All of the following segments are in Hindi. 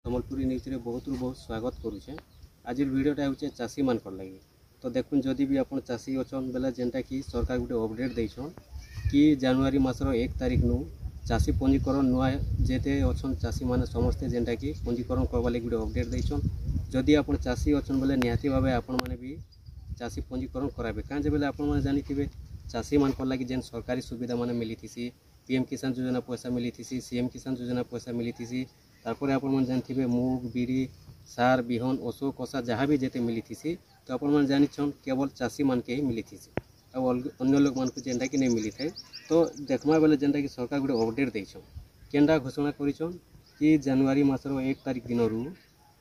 सम्बलपुरी न्यूज रे बहुत बहुत स्वागत करुचे। आज वीडियोटा होचे चाषी मानकर लगी। तो देखुन जदि भी आपण चाषी अछन बेले जेनटा कि सरकार गुटे अपडेट देछन कि जनवरी मासर 1 तारिख नु चाषी पंजीकरण नुआ जेते अछन चाषी माने समस्ते जेनटा कि पंजीकरण करबा लागि गुटे अपडेट देछन। जदि आपण चाषी अछन बेले निहाती भाबे आपण माने भी चाषी पंजीकरण कराबे कां जे बेले आपण माने जानिथिबे चाषी मानकर लागि जेन सरकारी सुविधा माने मिलिथिसी, पीएम किसान योजना पैसा मिलिथिसी, सीएम किसान योजना पैसा मिलिथिसी, तारपर आपण मन जानथिबे मूग बिरी सार बिहन ओसो कषा जहाँ भी जेते मिलिथिसी। तो आपण मन जानिछन केवल चाषी मान के ही मिलिथिसी आ अन्य लोग मान को जेंटा कि नहीं मिली थाए। तो देखमा बेले जेंटा कि सरकार गुटे अपडेट देछन केनडा घोषणा करिछन कि जनवरी मासर 1 तारिख दिन रु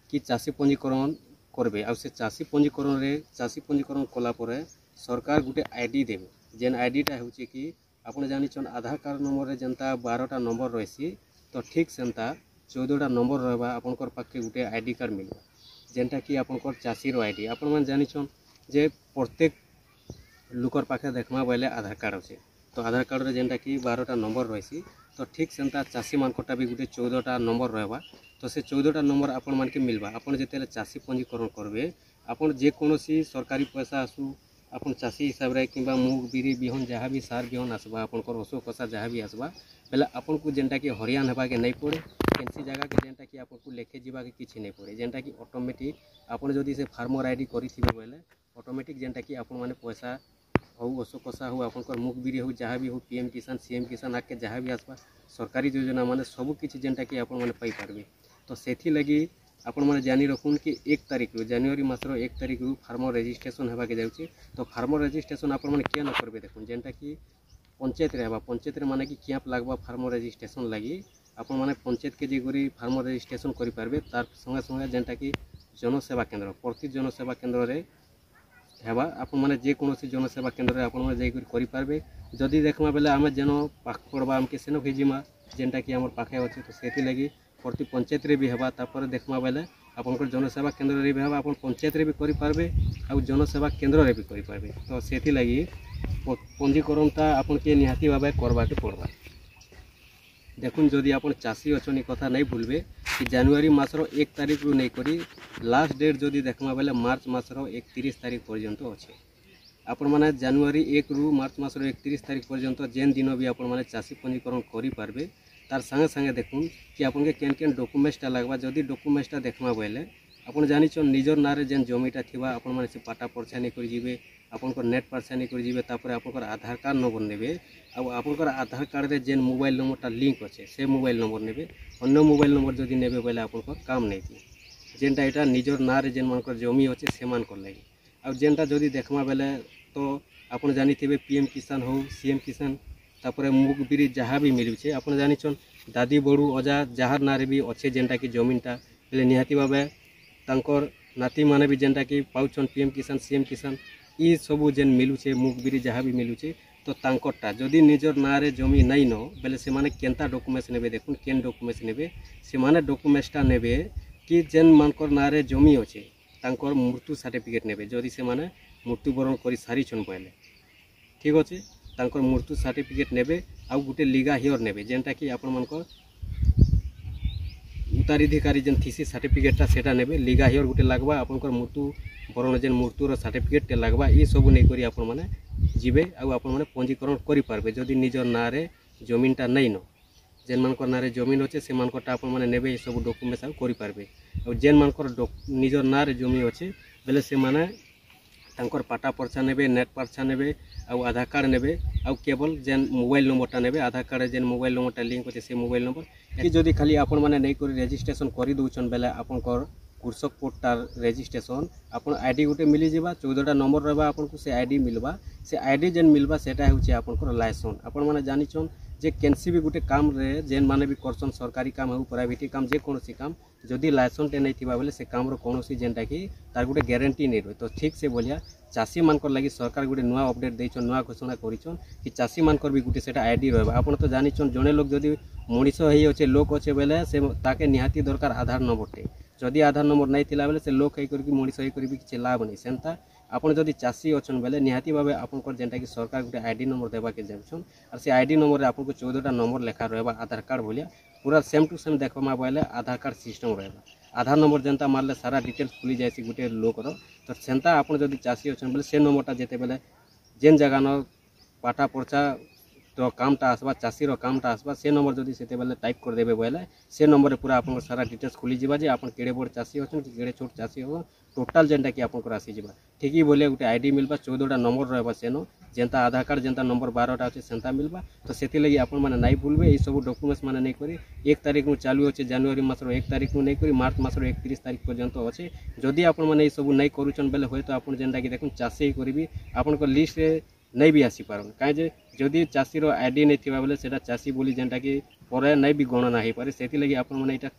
कि चाषी पंजीकरण करबे आ से चाषी पंजीकरण रे चाषी पंजीकरण कला परे सरकार गुटे आईडी देबे। जेन आईडीटा होचे कि आपण जानिछन आधार कार्ड नंबर रे जनता 12टा नंबर रहसी तो ठीक सेंता 14टा नंबर रहबा आपनकर पाखे गुटे आईडी कार्ड मिलबा जेनटा कि आपनकर चाषी रो आईडी। आपण मन जानिछन जे प्रत्येक लुकर पाखे देखमा बेले आधार कार्ड अछि तो आधार कार्ड रे जेनटा कि 12टा नंबर रहसी तो ठीक सेंता चाषी मानकटा भी गुटे 14टा नंबर रहबा। तो से 14टा नंबर आपण मान के मिलबा। आपण जेतेले चाषी पंजीकरण करबे आपण जे कोनोसी सरकारी पैसा आसु आपण चाषी हिसाब रे किबा मूग बिरी बिहन जहाँ भी सार बिहन आसबा आपनकर ओसो कषा जहाँ भी आसबा बेले आपन को जेनटा कि हरियाण हेबा के नहीं पड़े केनसी जगह के जेनटा कि आपन को लेखे जीवा के किछि नहीं पड़े जेनटा कि ऑटोमेटिक आपण जदी से फार्मर आईडी करिथिबे बेले ऑटोमेटिक जेनटा कि आपन माने पैसा हो ओसो कषा हो आपनकर मूग बिरी हो जहाँ भी हो पीएम किसान सीएम किसान आके जहाँ भी आसबा सरकारी योजना माने सब किछि जेनटा कि आपन माने पाई पारबे। तो सेथि लगी आपण माने जानि रखुन कि 1 तारिख रु जनवरी मासर 1 तारिख रु फार्मर रजिस्ट्रेशन हेबा के जाउछि। तो फार्मर रजिस्ट्रेशन आपण माने के न करबे देखुन जेनटा कि पंचायत रे हेबा पंचायत रे माने कि कैंप लागबा फार्मर रजिस्ट्रेशन लगी आपण माने पंचायत के जे गरी फार्मर रजिस्ट्रेशन करि पारबे। तार संगे संगे जेनटा कि जनसेवा केंद्र प्रति जनसेवा केंद्र रे हेबा आपण माने जे कोनोसी जनसेवा केंद्र रे आपण माने जाई करि पारबे। जदी देखमा बेले आमे जेनो पाख पड़बा हमके सेनो भेजिमा जेनटा कि हमर पाखे अछि तो सेति लगी प्रति पंचायत रे भी हेबा। तापर देखमा बेले आपनकर जनसेवा केंद्र रे भी हेबा आपण पंचायत रे भी करि पारबे आ जनसेवा केंद्र रे भी करि पारबे। तो सेति लगी पंजीकरणटा आपन के निहाती भाबे करबा के पड़बा। देखुन जदि आपन चाषी अछनी कथा नहीं भूलबे कि जनवरी मासर 1 तारिख रु नहीं करी लास्ट डेट जदि देखमा बेले मार्च मासर 31 तारिख पर्यंत अछि। आपण माने जनवरी 1 रु मार्च मासर 31 तारिख पर्यंत जेन दिन भी आपण माने चाषी पंजीकरण करि पारबे। तार संगे संगे देखुन कि आपन के केन केन डॉक्यूमेंट्सटा लागबा। जदि डॉक्यूमेंट्सटा देखमा बेले आपण जानिछन निजर नारे जेन जमीटा थिबा आपण माने से पाटा परछानी करि जिवे आपनकर नेट परछानी करि जिवे तापर आपनकर आधार कार्ड नंबर नेबे आ आपनकर आधार कार्ड रे जेन मोबाइल नंबरटा लिंक अछि से मोबाइल नंबर नेबे। अन्य मोबाइल नंबर जदि नेबे बेले आपनकर काम नै थी जेनटा एटा निजर नारे जेन मानकर जमी अछि से मानकर लागि आ जेनटा जदि देखमा बेले तो आपण जानिथिबे पीएम किसान हो सीएम किसान तापर मूग बिरी जहाँ भी मिलु छे आपण जानिछन दादी बड़ू अजा जहाँ नारे भी अच्छे जेनटा कि जमीनटा बेले निहाती भाबे तांकर नाती माने भी जेनटा कि पाउछन पीएम किसान सीएम किसान ई सबू जेन मिलु छे मूग बिरी जहाँ भी मिलु छे तो तांकरटा जदि निजर नारे जमी नाई न बेले से माने केनता डॉक्यूमेंट्स नेबे देखुन केन डॉक्यूमेंट्स नेबे से माने डॉक्यूमेंट्सटा नेबे कि जेन मानकर नारे जमी अछि तांकर मृत्यु सर्टिफिकेट नेबे। जदि से माने मृत्युवरण करि सारिछन पहिले ठीक अछि तांकर मृत्यु सर्टिफिकेट नेबे आ गुटे लिगा हियर नेबे जेनटा कि आपण मानकर उत्तराधिकारी जेन थीसी सर्टिफिकेटटा सेटा नेबे लिगा हियर गुटे लागबा आपनकर मृत्यु बरण जेन मृत्युर सर्टिफिकेट लागबा ई सब नै करी आपण माने जिबे आ आपण माने पंजीकरण करि पारबे। जदि निजर नारे जमीनटा नै न जेन मानकर नारे जमीन अछि से मानकरटा आपण माने नेबे ई सब डॉक्यूमेंट्स आ करि पारबे आ जेन मानकर निजर नारे जमी अछि बेले से माने तांकर पाटा परछा नेबे नेट परछा नेबे आ आधार कार्ड नेबे आ केवल जेन मोबाइल नंबरटा नेबे आधार कार्ड जेन मोबाइल नंबरटा लिंक अछि से मोबाइल नंबर कि जदि खाली आपण माने नै करी रजिस्ट्रेशन करि दउछन बेले आपनकर कृषक पोर्टल रजिस्ट्रेशन आपन आईडी गुटे मिली जिबा 14टा नंबर रहबा आपन को से आईडी मिलबा से आईडी जेन मिलबा सेटा होछि आपनकर लाइसेंस। आपण माने जानिछन जे केनसी भी गुटे काम रे जेन माने भी करसन सरकारी काम हो प्राइवेट काम जे कोनोसी काम जदि लाइसेंस टे नै थिबा बेले से काम रो कोनोसी जेनटा कि तार गुटे ग्यारंटी नै रहे। तो ठीक से बोलिया चाषी मानकर लगी सरकार गुटे नुआ अपडेट देछन नुआ घोषणा करिछन कि चाषी मानकर भी गुटे सेटा आईडी रहबा। आपण तो जानिछन जने लोग जदि मनीष हेई अछि लोक अछि बेले से ताके निहाती दरकार आधार नंबर टे जदि आधार नंबर नहीं थिला बेले से लोक हेई करके मनीष हेई करबी कि लाभ नै सेंता आपण जदि चाषी अछन बेले निहाती भाबे आपनकर जेनटा कि सरकार गुटे आईडी नंबर देबा के जाउछन और से आईडी नंबर रे आपनको 14टा नंबर लेखा रहबा आधार कार्ड भलिया। पूरा सेम टू सेम देखमा बोले आधार कार्ड सिस्टम रहला। आधार नंबर जेनता मारले सारा डिटेल्स खुली जाए गोटे लोकर। तो सेंता आपन जदि चाषी अच्छा बोले से नंबरटा जेते बेले जेन जगह न पाटा पर्चा तो कामटा आसबा चाषीर कामटा आसबा से नंबर जदि से बेले टाइप कर देबे बोले से नंबर पूरा आपन सारा डिटेल्स खुली जावा जे आपन केड़े बड़ चाषी अछन कि केड़े छोट चाषी हो टोटल जेनटा कि आपन आसी जावा। ठीक ही बोले गोटे आईडी मिलबा 14टा नंबर रहबा सेनो जेनता आधार कार्ड जेनता नंबर 12टा अछि सेंता मिलबा। तो सेति लगी आपन माने नाइ भूलबे ए सब डॉक्यूमेंट्स माने नै करी 1 तारिख नु चालू अछि जनवरी मासर 1 तारिख नु नै करी मार्च मासर 31 तारिख पर्यंत अछि। जदि आपन माने ए सब नै करूछन बेले होय तो आपन जेनटा कि देखुन चाषी करबी आपन को लिस्ट रे नहीं भी आसी पारन कहीं जे जदि चाषीर आईडी नहीं थिबा बेले सेटा चाषी बोली जेनटा कि परे नहीं भी गणना हो पारे सेति लगी आपन माने एटा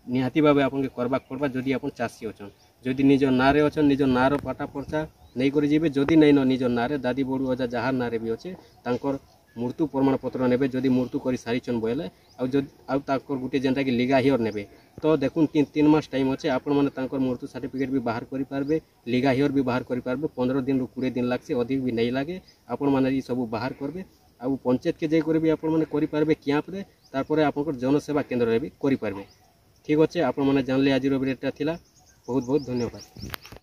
निहाती भाबे आपन के करबा पड़बा। जदि आपन चाषी अछन जदि निज नारे अछन निज नार पाटा पर्चा नहीं करि जेबे जदि नहीं न निज नारे दादी बड़ू अजा जहार नारे भी अच्छे तांकर मृत्यु प्रमाण पत्र नेबे जदि मृत्यु करी सारिछन बोले आ जदि आ ताकर गुटे जेनटा कि लिगा हियर नेबे। तो देखुन 3 मास टाइम अच्छे आपण माने तांकर मृत्यु सर्टिफिकेट भी बाहर करि पारबे लिगा हियर भी बाहर करि पारबे 15 दिन रु 20 दिन लागसे अधिक भी नहीं लागे आपण माने ई सब बाहर करबे। आ पंचायत के जे करबे आपण माने करि पारबे कैंप रे तारपरे आपनकर जनसेवा केंद्र रे भी करि पारबे। ठीक अच्छे आपण माने जानले आज रो वीडियोटा थिला बहुत बहुत धन्यवाद।